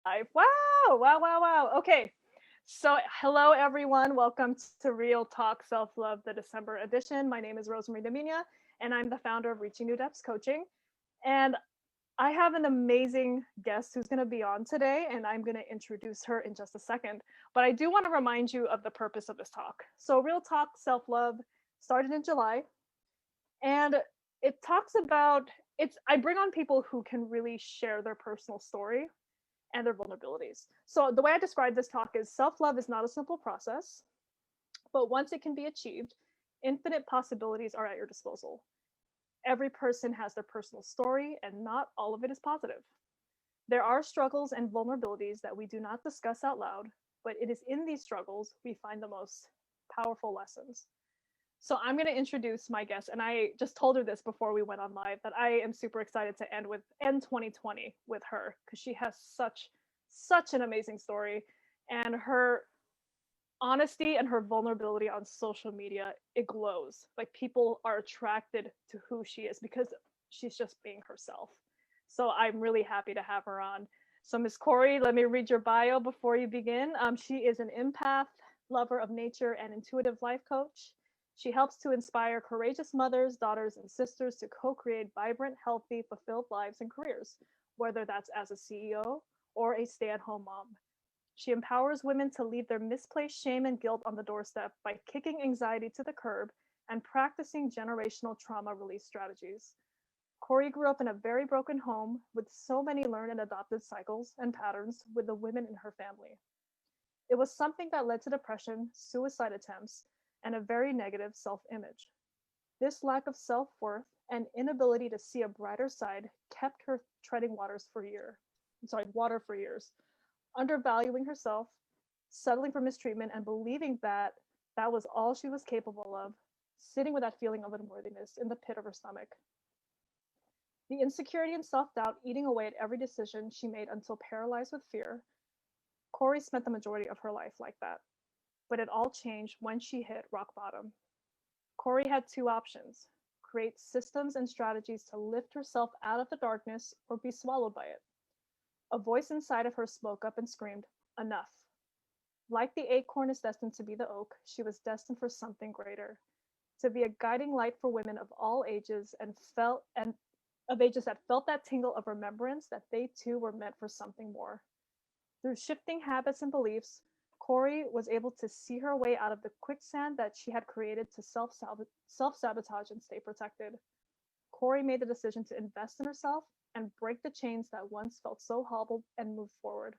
Wow, wow, wow, wow. Okay. So, hello everyone. Welcome to Real Talk Self Love, the December edition. My name is Rosemary Dominia, and I'm the founder of Reaching New Depths Coaching. And I have an amazing guest who's going to be on today, and I'm going to introduce her in just a second. But I do want to remind you of the purpose of this talk. So, Real Talk Self Love started in July, and it talks about I bring on people who can really share their personal story and their vulnerabilities. So the way I describe this talk is self-love is not a simple process, but once it can be achieved, infinite possibilities are at your disposal. Every person has their personal story, and not all of it is positive. There are struggles and vulnerabilities that we do not discuss out loud, but it is in these struggles we find the most powerful lessons. So I'm going to introduce my guest, and I just told her this before we went on live that I am super excited to end 2020 with her because she has such an amazing story, and her honesty and her vulnerability on social media, it glows. Like, people are attracted to who she is because she's just being herself. So I'm really happy to have her on. So Miss Cori, let me read your bio before you begin. She is an empath, lover of nature, and intuitive life coach. She helps to inspire courageous mothers, daughters, and sisters to co-create vibrant, healthy, fulfilled lives and careers, whether that's as a CEO or a stay-at-home mom. She empowers women to leave their misplaced shame and guilt on the doorstep by kicking anxiety to the curb and practicing generational trauma release strategies. Cori grew up in a very broken home with so many learned and adopted cycles and patterns with the women in her family. It was something that led to depression, suicide attempts, and a very negative self image. This lack of self worth and inability to see a brighter side kept her treading water for years, undervaluing herself, settling for mistreatment, and believing that that was all she was capable of, sitting with that feeling of unworthiness in the pit of her stomach. The insecurity and self doubt eating away at every decision she made until paralyzed with fear. Cori spent the majority of her life like that. But it all changed when she hit rock bottom. Cori had two options: create systems and strategies to lift herself out of the darkness or be swallowed by it. A voice inside of her spoke up and screamed, "Enough." Like the acorn is destined to be the oak, she was destined for something greater, to be a guiding light for women of all ages and of ages that felt that tingle of remembrance that they too were meant for something more. Through shifting habits and beliefs, Cori was able to see her way out of the quicksand that she had created to self-sabotage and stay protected. Cori made the decision to invest in herself and break the chains that once felt so hobbled and move forward.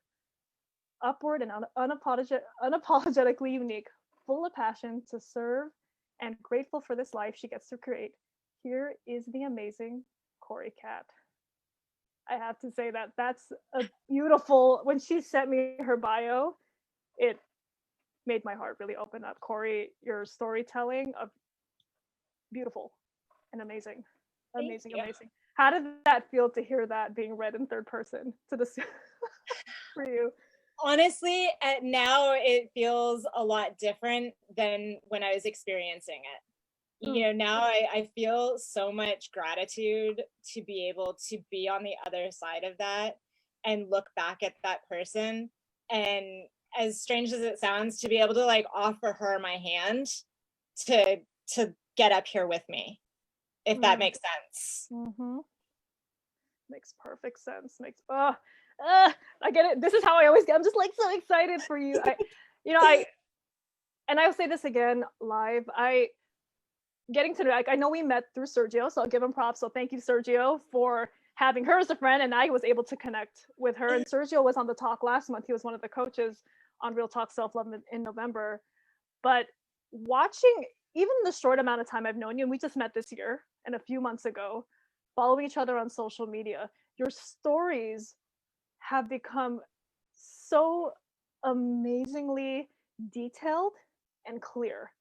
Upward and unapologetically unique, full of passion to serve and grateful for this life she gets to create. Here is the amazing Cori Kat. I have to say that that's a beautiful. When she sent me her bio, it made my heart really open up. Cori, your storytelling of beautiful and amazing, Thank amazing, you. amazing. How did that feel to hear that being read in third person to the for you? Honestly, now it feels a lot different than when I was experiencing it. Mm, Now I feel so much gratitude to be able to be on the other side of that and look back at that person. And as strange as it sounds, to be able to like offer her my hand to get up here with me, if that mm, makes sense. mm-hmm. Makes perfect sense. I get it. This is how I always get. I'm just like so excited for you. You know, I and I'll say this again live. I getting to know. Like, I know we met through Sergio, so I'll give him props. So thank you, Sergio, for having her as a friend, and I was able to connect with her. And Sergio was on the talk last month. He was one of the coaches on Real Talk Self Love in November. But watching even the short amount of time I've known you, and we just met this year and a few months ago, following each other on social media, your stories have become so amazingly detailed and clear,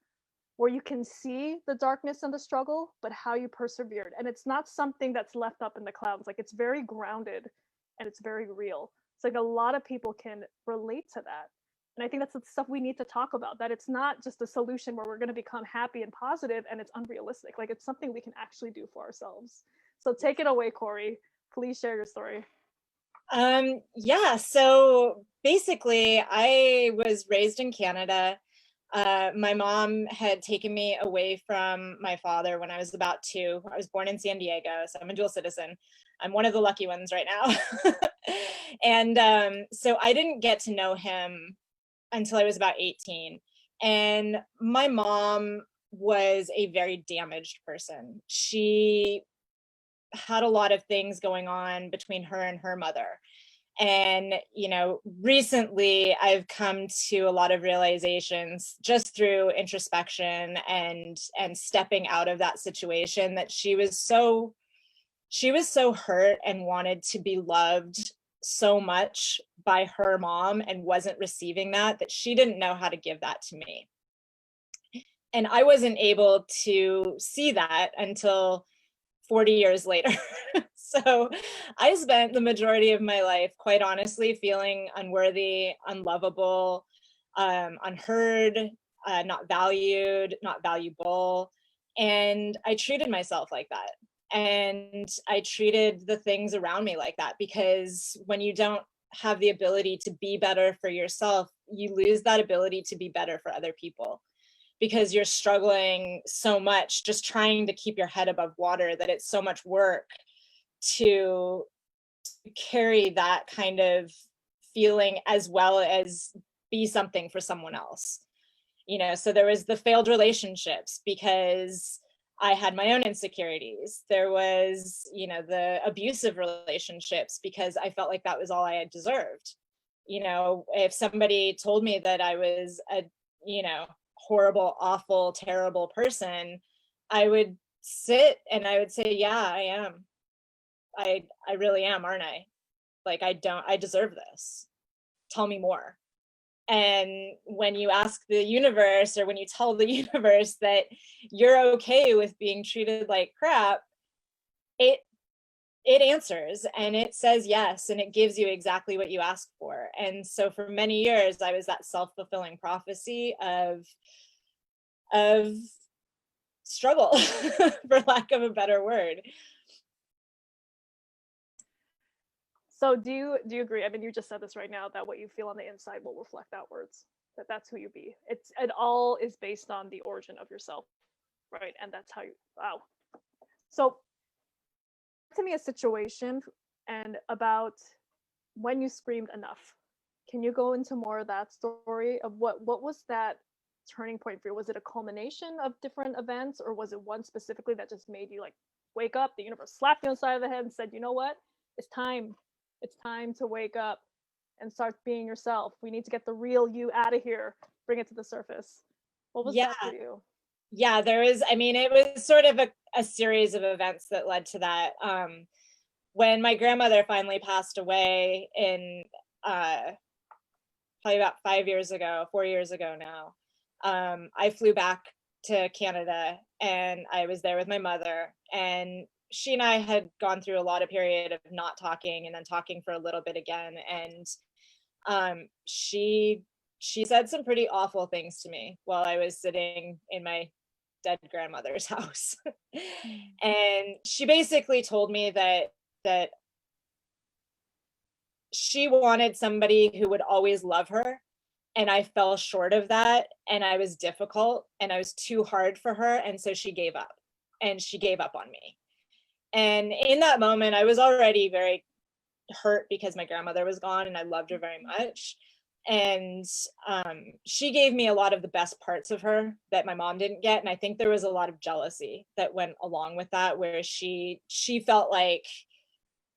where you can see the darkness and the struggle, but how you persevered. And it's not something that's left up in the clouds. Like, it's very grounded and it's very real. It's like a lot of people can relate to that. And I think that's the stuff we need to talk about, that it's not just a solution where we're going to become happy and positive and it's unrealistic. Like, it's something we can actually do for ourselves. So take it away, Cori. Please share your story. Yeah, so basically, I was raised in Canada. My mom had taken me away from my father when I was about 2. I was born in San Diego, so I'm a dual citizen. I'm one of the lucky ones right now. And so I didn't get to know him until I was about 18. And my mom was a very damaged person. She had a lot of things going on between her and her mother. And recently I've come to a lot of realizations just through introspection and stepping out of that situation, that she was so hurt and wanted to be loved so much by her mom and wasn't receiving that she didn't know how to give that to me. And I wasn't able to see that until 40 years later. So I spent the majority of my life, quite honestly, feeling unworthy, unlovable, unheard, not valued, not valuable. And I treated myself like that. And I treated the things around me like that, because when you don't have the ability to be better for yourself, you lose that ability to be better for other people, because you're struggling so much just trying to keep your head above water that it's so much work to carry that kind of feeling as well as be something for someone else. So there was the failed relationships because I had my own insecurities. There was, the abusive relationships because I felt like that was all I had deserved. If somebody told me that I was a, horrible, awful, terrible person, I would sit and I would say, yeah, I am. I really am, aren't I? Like, I deserve this. Tell me more. And when you ask the universe, or when you tell the universe that you're okay with being treated like crap, it it answers and it says yes, and it gives you exactly what you asked for. And so for many years I was that self-fulfilling prophecy of struggle, for lack of a better word. So do you agree? I mean, you just said this right now, that what you feel on the inside will reflect outwards. That's who you be. It all is based on the origin of yourself, right? And that's how you. Wow. So, to me, a situation and about when you screamed enough. Can you go into more of that story of what was that turning point for you? Was it a culmination of different events, or was it one specifically that just made you like wake up? The universe slapped you on the side of the head and said, "You know what? It's time. It's time to wake up and start being yourself. We need to get the real you out of here. Bring it to the surface." What was Yeah, that for you? yeah, there is. I mean, it was sort of a series of events that led to that. When my grandmother finally passed away in uh, probably about 5 years ago, 4 years ago now, I flew back to Canada and I was there with my mother. And she and I had gone through a lot of period of not talking and then talking for a little bit again. And she said some pretty awful things to me while I was sitting in my dead grandmother's house. Mm. And she basically told me that she wanted somebody who would always love her, and I fell short of that, and I was difficult and I was too hard for her, and so she gave up. And she gave up on me. And in that moment I was already very hurt because my grandmother was gone and I loved her very much. And she gave me a lot of the best parts of her that my mom didn't get. And I think there was a lot of jealousy that went along with that, where she felt like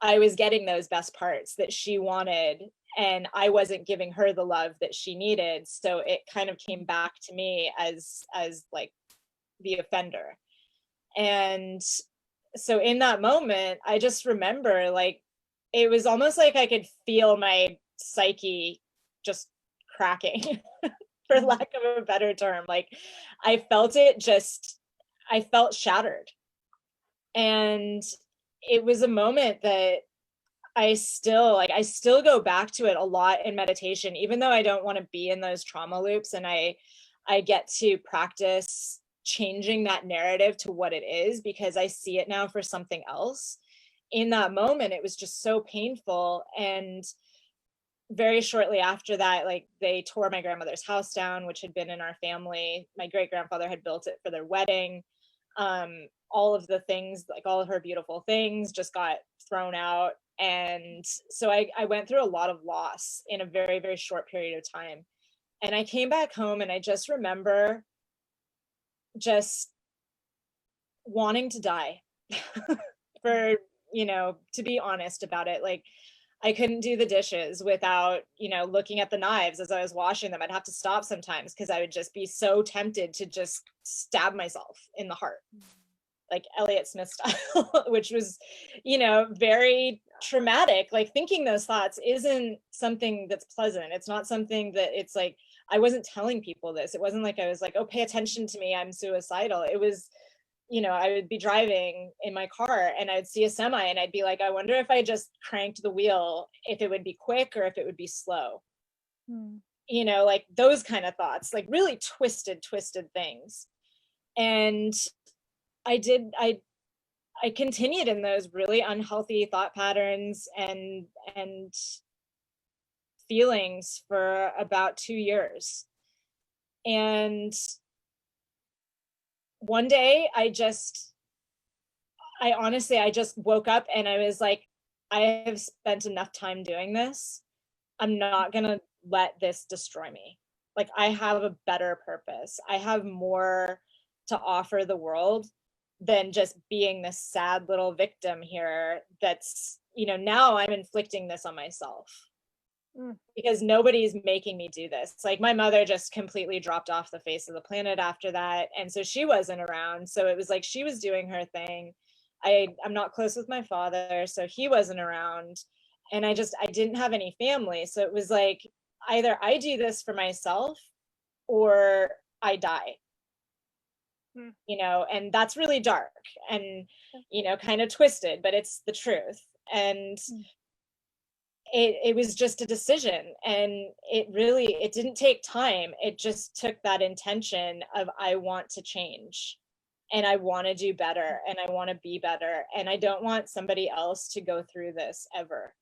I was getting those best parts that she wanted and I wasn't giving her the love that she needed. So it kind of came back to me as like the offender. And so in that moment, I just remember, like, it was almost like I could feel my psyche just cracking, for Mm. lack of a better term. Like, I felt it just, I felt shattered. And it was a moment that I still go back to it a lot in meditation, even though I don't want to be in those trauma loops. And I get to practice changing that narrative to what it is, because I see it now for something else. in that moment, it was just so painful. And very shortly after that, like, they tore my grandmother's house down, which had been in our family. My great grandfather had built it for their wedding. All of the things, like all of her beautiful things, just got thrown out. And so I went through a lot of loss in a very, very short period of time. And I came back home, and I just remember just wanting to die for, to be honest about it. Like, I couldn't do the dishes without, looking at the knives as I was washing them. I'd have to stop sometimes because I would just be so tempted to just stab myself in the heart, like Elliot Smith style, which was, very traumatic. Like, thinking those thoughts isn't something that's pleasant. It's not something that, it's like, I wasn't telling people this. It wasn't like I was like, oh, pay attention to me, I'm suicidal. It was, I would be driving in my car and I'd see a semi and I'd be like, I wonder if I just cranked the wheel, if it would be quick or if it would be slow. Like those kind of thoughts, like really twisted things. And I continued in those really unhealthy thought patterns and feelings for about 2 years. And one day I just woke up and I was like, I have spent enough time doing this. I'm not going to let this destroy me. Like, I have a better purpose. I have more to offer the world than just being this sad little victim here. That's, now I'm inflicting this on myself because nobody's making me do this. Like, my mother just completely dropped off the face of the planet after that. And so she wasn't around. So it was like she was doing her thing. I'm not close with my father, so he wasn't around. And I didn't have any family. So it was like, either I do this for myself or I die. And that's really dark and, kind of twisted, but it's the truth. And it was just a decision, and it didn't take time. It just took that intention of, I want to change and I want to do better and I want to be better. And I don't want somebody else to go through this ever.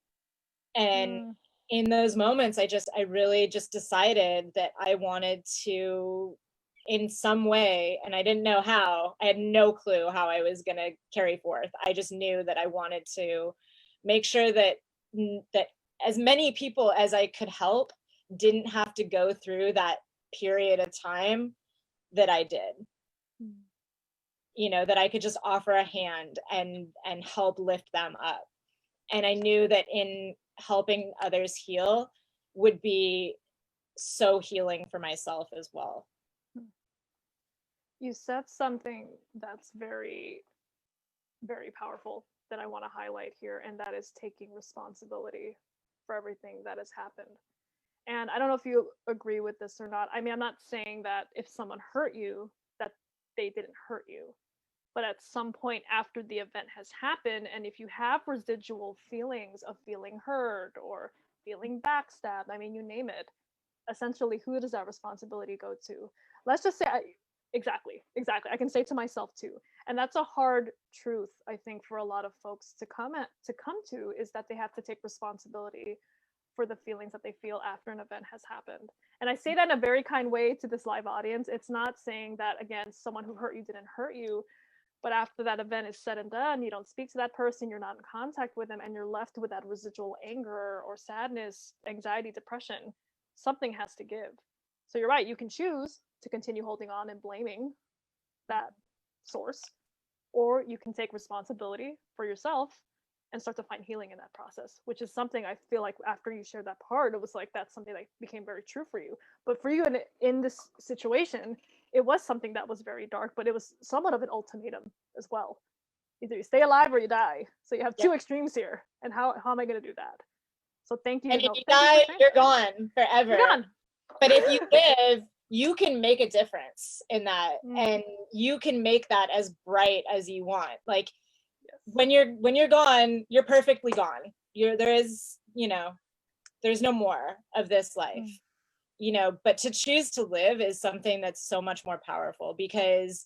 And in those moments, I really just decided that I wanted to, in some way, and I didn't know how, I had no clue how I was going to carry forth. I just knew that I wanted to make sure that as many people as I could help didn't have to go through that period of time that I did. That I could just offer a hand and help lift them up. And I knew that in helping others heal would be so healing for myself as well. You said something that's very, very powerful that I want to highlight here, and that is taking responsibility for everything that has happened. And I don't know if you agree with this or not. I mean, I'm not saying that if someone hurt you, that they didn't hurt you. But at some point after the event has happened, and if you have residual feelings of feeling hurt or feeling backstabbed, I mean, you name it, essentially, who does that responsibility go to? Let's just say, exactly. I can say to myself too. And that's a hard truth, I think, for a lot of folks to come to, is that they have to take responsibility for the feelings that they feel after an event has happened. And I say that in a very kind way to this live audience. It's not saying that, again, someone who hurt you didn't hurt you, but after that event is said and done, you don't speak to that person, you're not in contact with them, and you're left with that residual anger or sadness, anxiety, depression. Something has to give. So you're right, you can choose to continue holding on and blaming that source, or you can take responsibility for yourself and start to find healing in that process, which is something I feel like after you shared that part, it was like that's something that became very true for you. But for you in this situation, it was something that was very dark, but it was somewhat of an ultimatum as well. Either you stay alive or you die. So you have two extremes here. And how am I going to do that? So thank you. And if you die, you're gone forever. You're gone. But if you live, you can make a difference in that, and you can make that as bright as you want. Like, when you're gone, you're perfectly gone. There's no more of this life. But to choose to live is something that's so much more powerful, because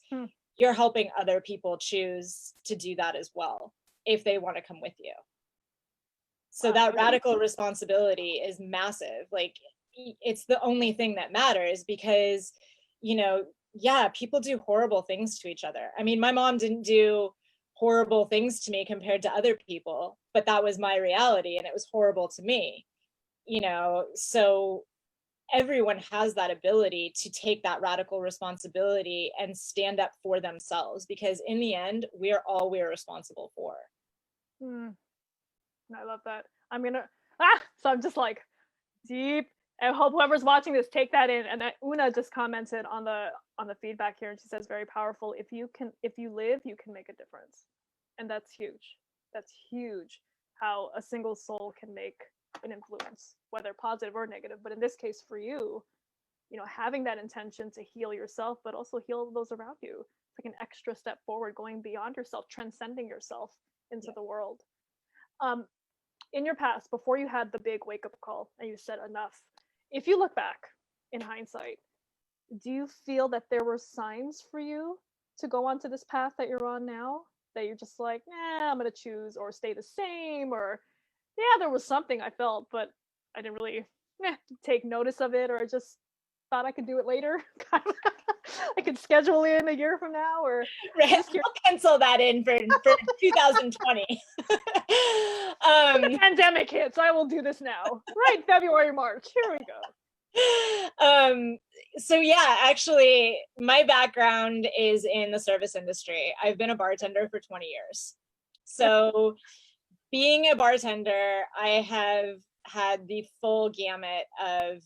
you're helping other people choose to do that as well. if they want to come with you. So Wow, that okay. radical responsibility is massive. Like, it's the only thing that matters, because, you know, yeah, people do horrible things to each other. I mean, my mom didn't do horrible things to me compared to other people, but that was my reality and it was horrible to me, you know. So everyone has that ability to take that radical responsibility and stand up for themselves, because in the end, we're responsible for. Hmm. I love that. So I'm just like deep. I hope whoever's watching this take that in. And Una just commented on the feedback here, and she says very powerful. If you live, you can make a difference, and that's huge. That's huge. How a single soul can make an influence, whether positive or negative. But in this case, for you, having that intention to heal yourself, but also heal those around you. It's like an extra step forward, going beyond yourself, transcending yourself into the world. Um, in your past, before you had the big wake up call and you said enough, if you look back in hindsight, do you feel that there were signs for you to go onto this path that you're on now? That you're just like, I'm going to choose or stay the same? Or, yeah, there was something I felt, but I didn't really take notice of it, or I just thought I could do it later. I could schedule in a year from now, or Right. I'll pencil that in for 2020. The pandemic hits, I will do this now. Right, February, March. Here we go. So yeah, actually, my background is in the service industry. I've been a bartender for 20 years. So being a bartender, I have had the full gamut of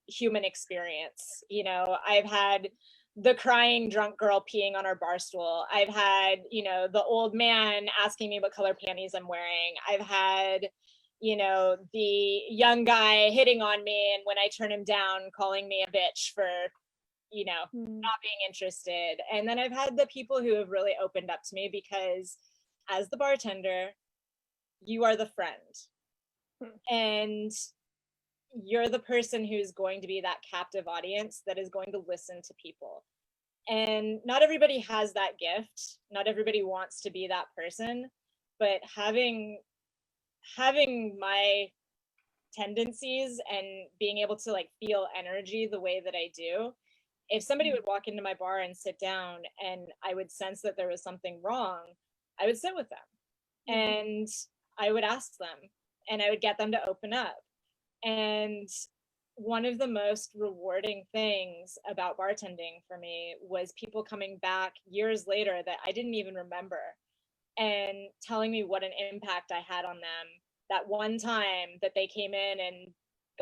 human experience. You know, I've had the crying drunk girl peeing on our bar stool. I've had, you know, the old man asking me what color panties I'm wearing. I've had, you know, the young guy hitting on me, and when I turn him down, calling me a bitch for, you know, not being interested. And then I've had the people who have really opened up to me, because as the bartender, you are the friend. And you're the person who's going to be that captive audience that is going to listen to people. And not everybody has that gift. Not everybody wants to be that person. But having my tendencies and being able to like feel energy the way that I do, if somebody would walk into my bar and sit down and I would sense that there was something wrong, I would sit with them and I would ask them and I would get them to open up. And one of the most rewarding things about bartending for me was people coming back years later that I didn't even remember and telling me what an impact I had on them. That one time that they came in and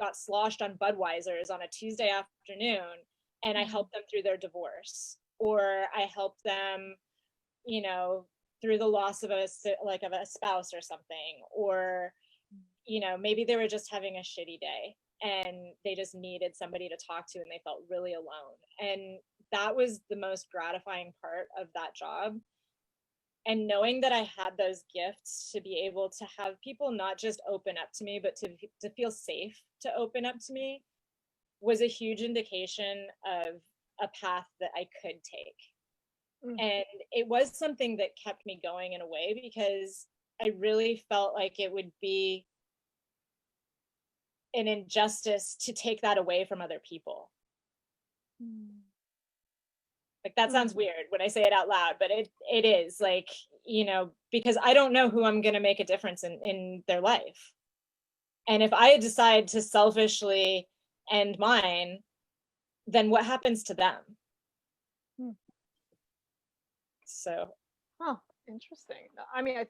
got sloshed on Budweiser's on a Tuesday afternoon, and I helped them through their divorce, or I helped them, you know, through the loss of a spouse or something, or, you know, maybe they were just having a shitty day and they just needed somebody to talk to and they felt really alone. And that was the most gratifying part of that job. And knowing that I had those gifts to be able to have people not just open up to me, but to feel safe to open up to me was a huge indication of a path that I could take. And it was something that kept me going in a way, because I really felt like it would be an injustice to take that away from other people. Like, that sounds weird when I say it out loud, but it is, like, you know, because I don't know who I'm going to make a difference in their life. And if I decide to selfishly end mine, then what happens to them? So. Oh, interesting. I mean, I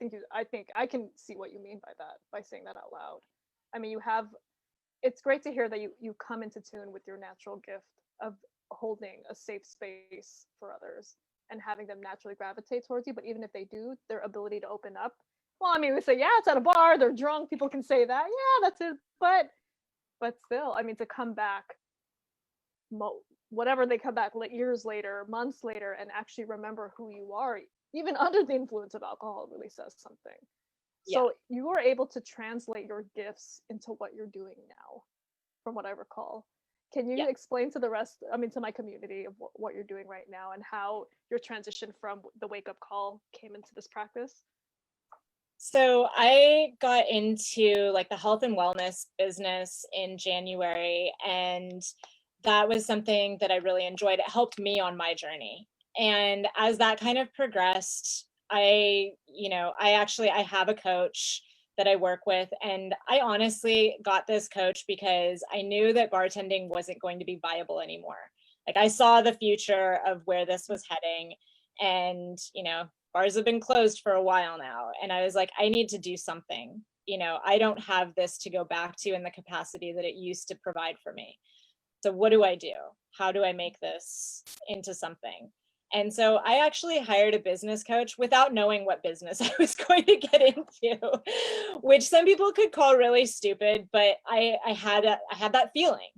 think I can see what you mean by that, by saying that out loud. I mean, it's great to hear that you come into tune with your natural gift of holding a safe space for others and having them naturally gravitate towards you. But even if they do, their ability to open up. Well, I mean, we say, yeah, it's at a bar, they're drunk, people can say that. Yeah, that's it. But still, I mean, to come back, whatever they come back years later, months later, and actually remember who you are, even under the influence of alcohol, really says something. Yeah. So you were able to translate your gifts into what you're doing now, from what I recall. Can you explain to to my community of what you're doing right now and how your transition from the wake up call came into this practice? So I got into like the health and wellness business in January, and that was something that I really enjoyed. It helped me on my journey. And as that kind of progressed, I have a coach that I work with, and I honestly got this coach because I knew that bartending wasn't going to be viable anymore. Like I saw the future of where this was heading, and bars have been closed for a while now, and I was like, I need to do something. I don't have this to go back to in the capacity that it used to provide for me. So what do I do? How do I make this into something? And so I actually hired a business coach without knowing what business I was going to get into, which some people could call really stupid, but I had that feeling.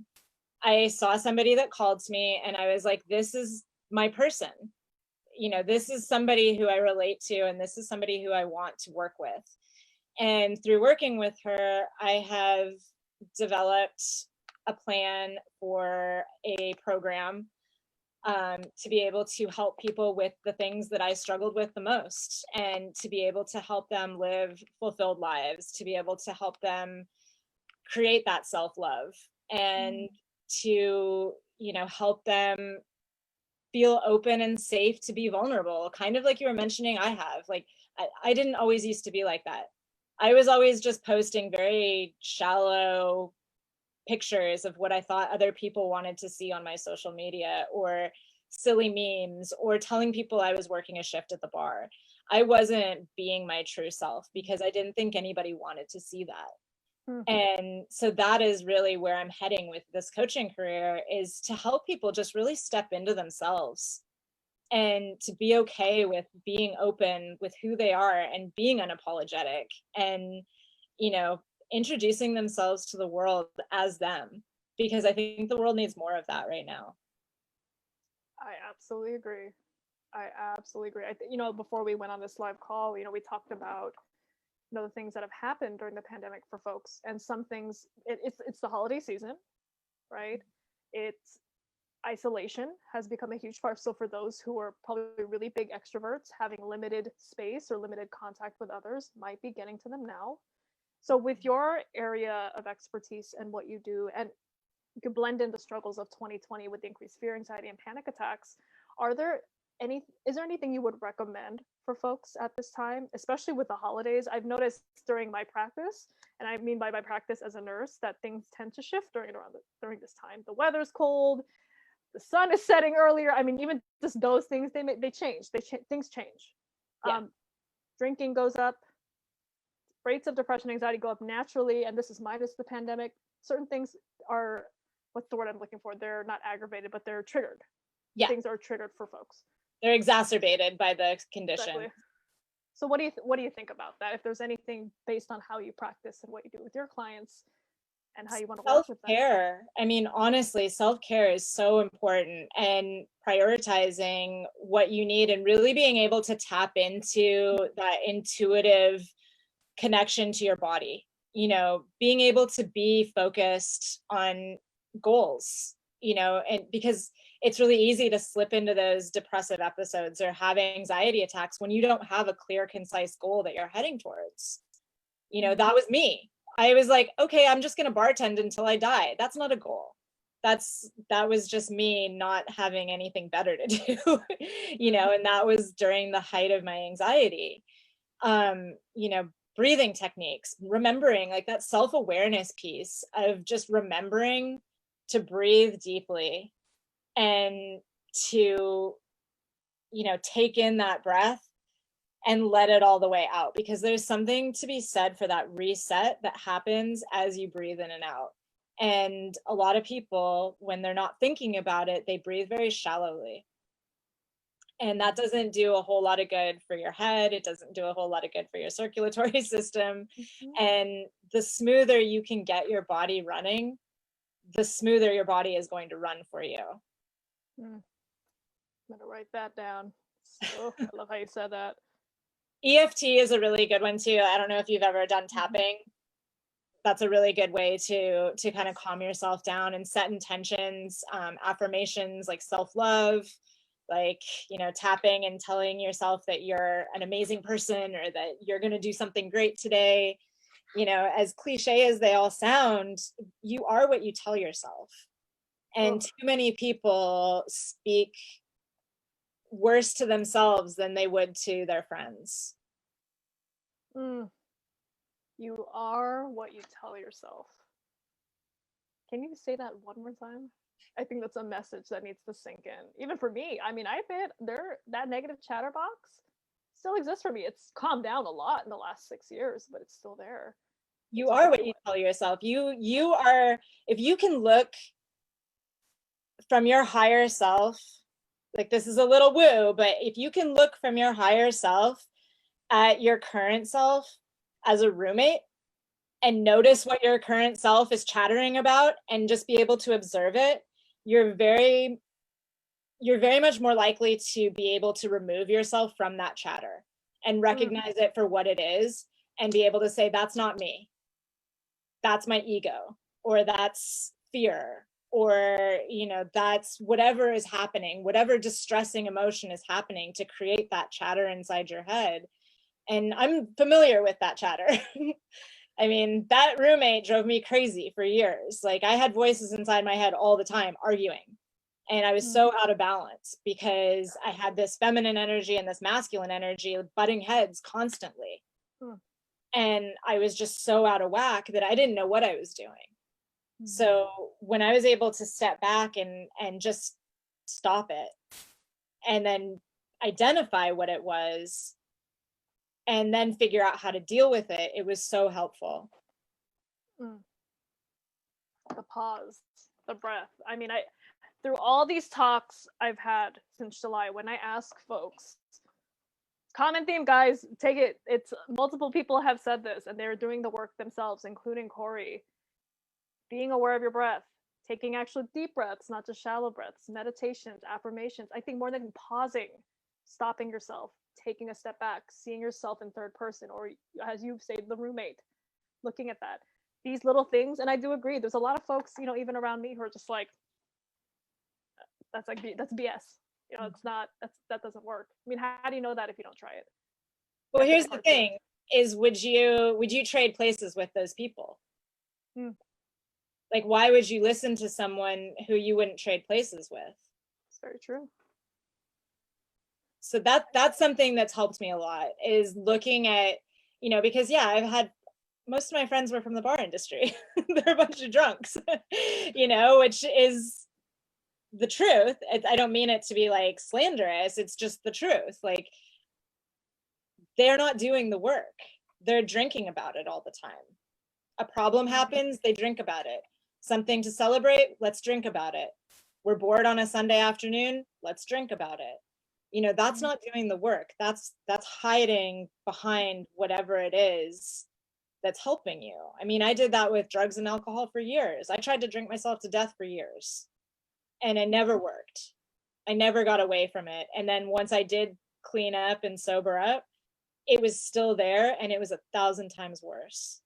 I saw somebody that called to me, and I was like, this is my person. This is somebody who I relate to, and this is somebody who I want to work with. And through working with her, I have developed a plan for a program, to be able to help people with the things that I struggled with the most, and to be able to help them live fulfilled lives, to be able to help them create that self-love, and to help them feel open and safe to be vulnerable, kind of like you were mentioning. I didn't always used to be like that. I was always just posting very shallow pictures of what I thought other people wanted to see on my social media, or silly memes, or telling people I was working a shift at the bar. I wasn't being my true self because I didn't think anybody wanted to see that. And so that is really where I'm heading with this coaching career, is to help people just really step into themselves, and to be okay with being open with who they are and being unapologetic, and you know introducing themselves to the world as them, because I think the world needs more of that right now. I absolutely agree. I absolutely agree. Before we went on this live call, we talked about the things that have happened during the pandemic for folks, and some things. It's the holiday season, right? It's isolation has become a huge part. So for those who are probably really big extroverts, having limited space or limited contact with others might be getting to them now. So with your area of expertise and what you do, and you can blend in the struggles of 2020 with increased fear, anxiety, and panic attacks. Are there is there anything you would recommend for folks at this time, especially with the holidays? I've noticed during my practice, and I mean by my practice as a nurse, that things tend to shift during this time. The weather's cold, the sun is setting earlier. I mean, even just those things, they change. Things change. Yeah. Drinking goes up, rates of depression, anxiety go up naturally, and this is minus the pandemic. Certain things are, what's the word I'm looking for? They're not aggravated, but they're triggered. Yeah. Things are triggered for folks. They're exacerbated by the condition. Exactly. So what do you think about that? If there's anything based on how you practice and what you do with your clients and how you want to work with them? Self-care. I mean, honestly, self-care is so important, and prioritizing what you need and really being able to tap into that intuitive connection to your body, being able to be focused on goals, and because it's really easy to slip into those depressive episodes or have anxiety attacks when you don't have a clear, concise goal that you're heading towards. That was me. I was like, okay, I'm just going to bartend until I die. That's not a goal. That was just me not having anything better to do, and that was during the height of my anxiety. Breathing techniques, remembering, like, that self-awareness piece of just remembering to breathe deeply, and to take in that breath and let it all the way out, because there's something to be said for that reset that happens as you breathe in and out. And a lot of people, when they're not thinking about it, they breathe very shallowly, and that doesn't do a whole lot of good for your head. It doesn't do a whole lot of good for your circulatory system. And the smoother you can get your body running, the smoother your body is going to run for you. I'm gonna write that down. So, I love how you said that. EFT is a really good one too. I don't know if you've ever done tapping. That's a really good way to kind of calm yourself down and set intentions, affirmations like self-love, like, tapping and telling yourself that you're an amazing person or that you're going to do something great today. As cliche as they all sound, you are what you tell yourself. And too many people speak worse to themselves than they would to their friends. You are what you tell yourself. Can you say that one more time? I think that's a message that needs to sink in. Even for me, I mean, I admit that negative chatterbox still exists for me. It's calmed down a lot in the last 6 years, but it's still there. You are what you tell yourself. You are, if you can look from your higher self, like this is a little woo, but if you can look from your higher self at your current self as a roommate and notice what your current self is chattering about and just be able to observe it, you're very much more likely to be able to remove yourself from that chatter and recognize it for what it is and be able to say, that's not me. That's my ego, or that's fear, or, that's whatever is happening, whatever distressing emotion is happening to create that chatter inside your head. And I'm familiar with that chatter. I mean, that roommate drove me crazy for years. Like, I had voices inside my head all the time arguing. And I was so out of balance because I had this feminine energy and this masculine energy butting heads constantly. And I was just so out of whack that I didn't know what I was doing. So when I was able to step back and just stop it and then identify what it was and then figure out how to deal with it, it was so helpful. The pause, the breath. I mean, through all these talks I've had since July, when I ask folks, common theme, guys, take it. It's multiple people have said this and they're doing the work themselves, including Cori. Being aware of your breath, taking actual deep breaths, not just shallow breaths, meditations, affirmations. I think more than pausing, stopping yourself, taking a step back, seeing yourself in third person, or as you've said, the roommate, looking at that. These little things, and I do agree, there's a lot of folks, even around me who are just like, that's BS. It's not, that doesn't work. I mean, how do you know that if you don't try it? Well, here's the thing is, would you trade places with those people? Like, why would you listen to someone who you wouldn't trade places with? It's very true. So that's something that's helped me a lot, is looking at, because I've had, most of my friends were from the bar industry. They're a bunch of drunks, which is the truth. I don't mean it to be like slanderous. It's just the truth. Like, they're not doing the work. They're drinking about it all the time. A problem happens, they drink about it. Something to celebrate, let's drink about it. We're bored on a Sunday afternoon, let's drink about it. That's not doing the work. That's hiding behind whatever it is that's helping you. I mean, I did that with drugs and alcohol for years. I tried to drink myself to death for years, and it never worked. I never got away from it. And then once I did clean up and sober up, it was still there, and it was 1,000 times worse.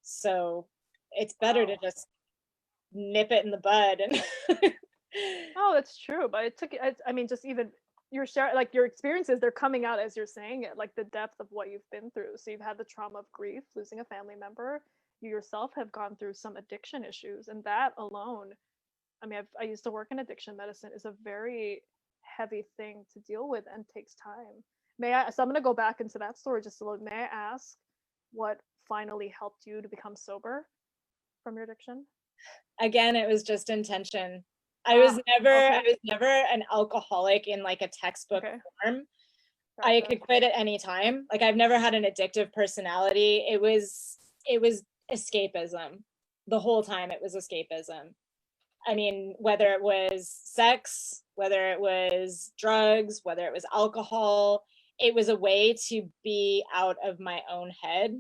So it's better to just nip it in the bud. And oh, that's true. But it took, I mean, just even your share, like your experiences, they're coming out as you're saying it, like the depth of what you've been through. So you've had the trauma of grief, losing a family member. You yourself have gone through some addiction issues, and that alone, I mean, I used to work in addiction medicine, is a very heavy thing to deal with and takes time. So I'm going to go back into that story just a little. May I ask what finally helped you to become sober from your addiction? Again, it was just intention. I was never an alcoholic in like a textbook form. Gotcha. I could quit at any time. Like, I've never had an addictive personality. It was escapism. The whole time it was escapism. I mean, whether it was sex, whether it was drugs, whether it was alcohol, it was a way to be out of my own head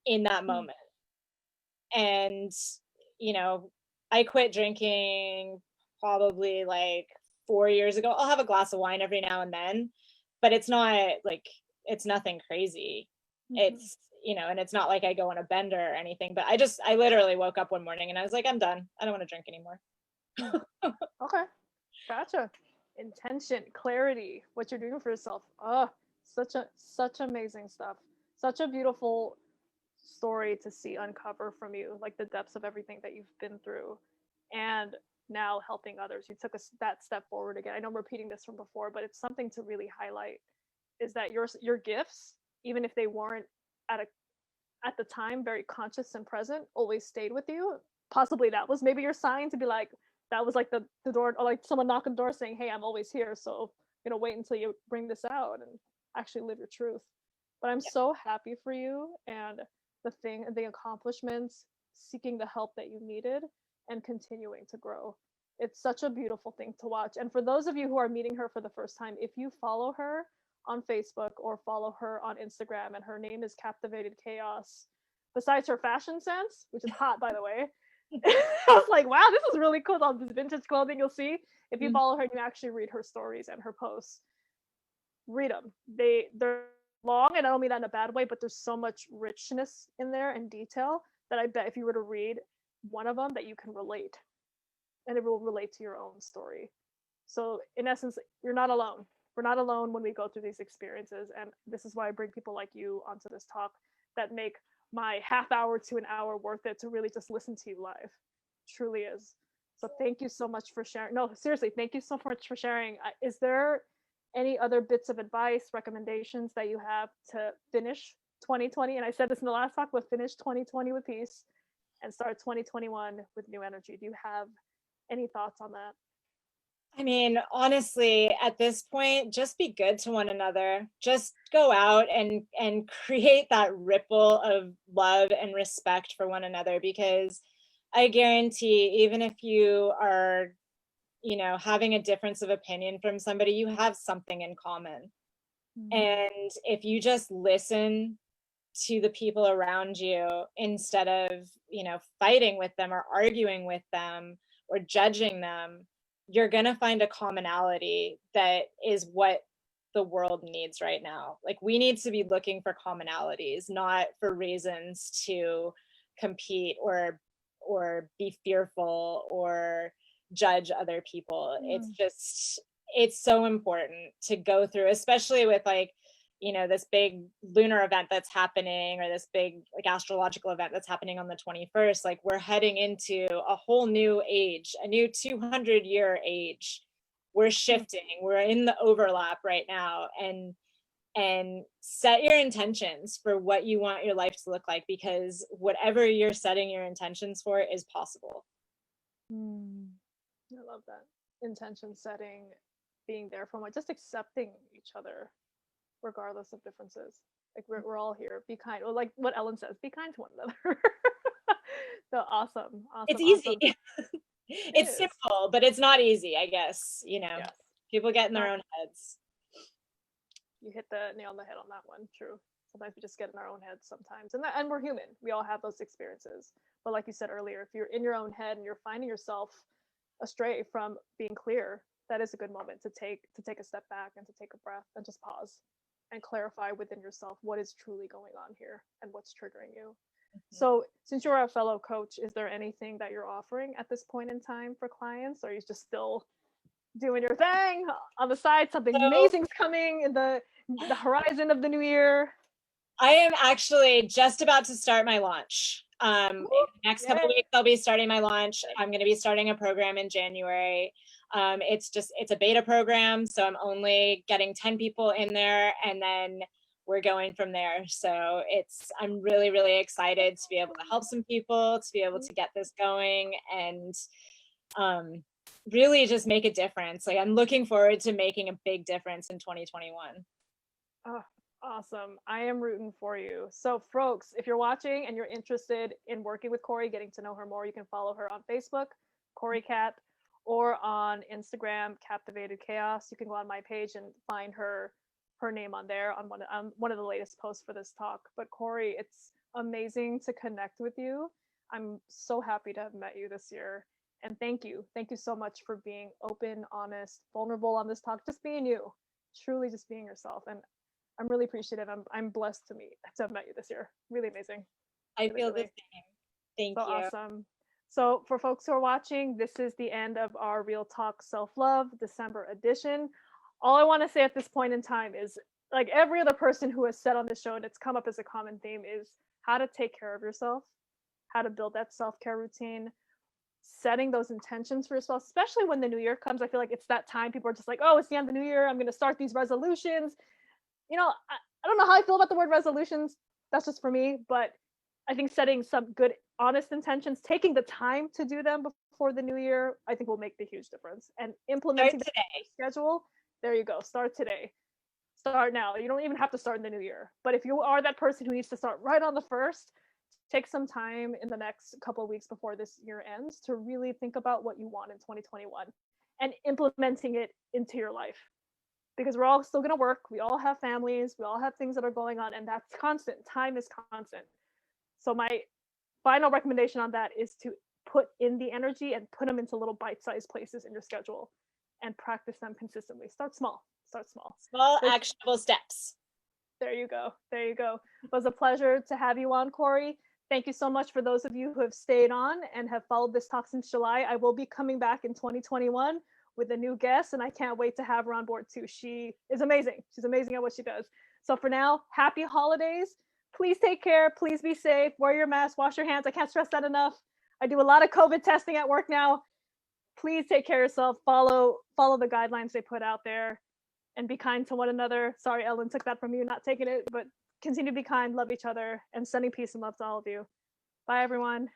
in that moment. And, I quit drinking probably like 4 years ago. I'll have a glass of wine every now and then, but it's not like, it's nothing crazy. It's, and it's not like I go on a bender or anything, but I literally woke up one morning and I was like, I'm done. I don't want to drink anymore. Okay. Gotcha. Intention, clarity, what you're doing for yourself. Oh, such amazing stuff. Such a beautiful story to see uncover from you, like the depths of everything that you've been through, and now helping others. You took that step forward again. I know I'm repeating this from before, but it's something to really highlight. Is that your gifts, even if they weren't at a at the time very conscious and present, always stayed with you. Possibly that was maybe your sign to be like, that was like the door, or like someone knocking the door saying, hey, I'm always here, so wait until you bring this out and actually live your truth. But I'm so happy for you, and the accomplishments, seeking the help that you needed, and continuing to grow. It's such a beautiful thing to watch. And for those of you who are meeting her for the first time, if you follow her on Facebook or follow her on Instagram, and her name is Captivated Chaos. Besides her fashion sense, which is hot by the way, I was like, wow, this is really cool. All this vintage clothing you'll see. If you follow her and you actually read her stories and her posts, read them. They're long, and I don't mean that in a bad way, but there's so much richness in there and detail that I bet if you were to read one of them that you can relate, and it will relate to your own story. So in essence, you're not alone. We're not alone when we go through these experiences. And this is why I bring people like you onto this talk that make my half hour to an hour worth it to really just listen to you live. Truly is. So thank you so much for sharing. No, seriously, thank you so much for sharing. Is there any other bits of advice, recommendations that you have to finish 2020? And I said this in the last talk, but finish 2020 with peace and start 2021 with new energy. Do you have any thoughts on that? I mean, honestly, at this point, just be good to one another. Just go out and create that ripple of love and respect for one another, because I guarantee, even if you are, having a difference of opinion from somebody, you have something in common. And if you just listen to the people around you instead of, fighting with them or arguing with them or judging them, you're going to find a commonality that is what the world needs right now. Like, we need to be looking for commonalities, not for reasons to compete or be fearful or judge other people. It's so important to go through, especially with like, this big lunar event that's happening, or this big like astrological event that's happening on the 21st. Like, we're heading into a whole new age, a new 200-year age. We're shifting, we're in the overlap right now, and set your intentions for what you want your life to look like, because whatever you're setting your intentions for is possible. I love that. Intention setting, being there for one, just accepting each other regardless of differences. Like we're all here. Be kind. Or like what Ellen says, be kind to one another. So awesome. It's easy. Awesome. It's simple, but it's not easy, I guess. Yes. People get in their own heads. You hit the nail on the head on that one. True. Sometimes we just get in our own heads sometimes. And we're human. We all have those experiences. But like you said earlier, if you're in your own head and you're finding yourself astray from being clear, that is a good moment to take a step back and to take a breath and just pause and clarify within yourself what is truly going on here and what's triggering you. So since you're a fellow coach, is there anything that you're offering at this point in time for clients? Or are you just still doing your thing on the side? Something amazing's coming in the horizon of the new year. I am actually just about to start my launch. Next couple of weeks, I'll be starting my launch. I'm going to be starting a program in January. It's a beta program, so I'm only getting 10 people in there, and then we're going from there. So I'm really, really excited to be able to help some people, to be able to get this going, and really just make a difference. Like, I'm looking forward to making a big difference in 2021. Oh, awesome. I am rooting for you. So folks, if you're watching and you're interested in working with Cori, getting to know her more, you can follow her on Facebook, Cori Kat, or on Instagram, Captivated Chaos. You can go on my page and find her name on there on one of the latest posts for this talk. But Cori, it's amazing to connect with you. I'm so happy to have met you this year. And thank you so much for being open, honest, vulnerable on this talk, just being you, truly just being yourself. And I'm really appreciative. I'm blessed to have met you this year. Really amazing. I feel the same. Thank you. Awesome. So, for folks who are watching, this is the end of our Real Talk Self Love December edition. All I want to say at this point in time is like every other person who has said on this show, and it's come up as a common theme, is how to take care of yourself, how to build that self care routine, setting those intentions for yourself, especially when the new year comes. I feel like it's that time people are just like, oh, it's the end of the new year. I'm going to start these resolutions. I don't know how I feel about the word resolutions. That's just for me. But I think setting some good, honest intentions, taking the time to do them before the new year, I think will make the huge difference. And Start implementing the today. schedule, there you go. Start today. Start now. You don't even have to start in the new year. But if you are that person who needs to start right on the first, take some time in the next couple of weeks before this year ends to really think about what you want in 2021 and implementing it into your life, because we're all still going to work. We all have families. We all have things that are going on, and that's constant. Time is constant. So, my final recommendation on that is to put in the energy and put them into little bite sized places in your schedule and practice them consistently. Start small. Start small. Small actionable steps. There you go. There you go. It was a pleasure to have you on, Cori. Thank you so much for those of you who have stayed on and have followed this talk since July. I will be coming back in 2021 with a new guest, and I can't wait to have her on board too. She is amazing. She's amazing at what she does. So for now, happy holidays. Please take care. Please be safe. Wear your mask. Wash your hands. I can't stress that enough. I do a lot of COVID testing at work now. Please take care of yourself. Follow the guidelines they put out there, and be kind to one another. Sorry, Ellen took that from you, not taking it, but continue to be kind, love each other, and sending peace and love to all of you. Bye, everyone.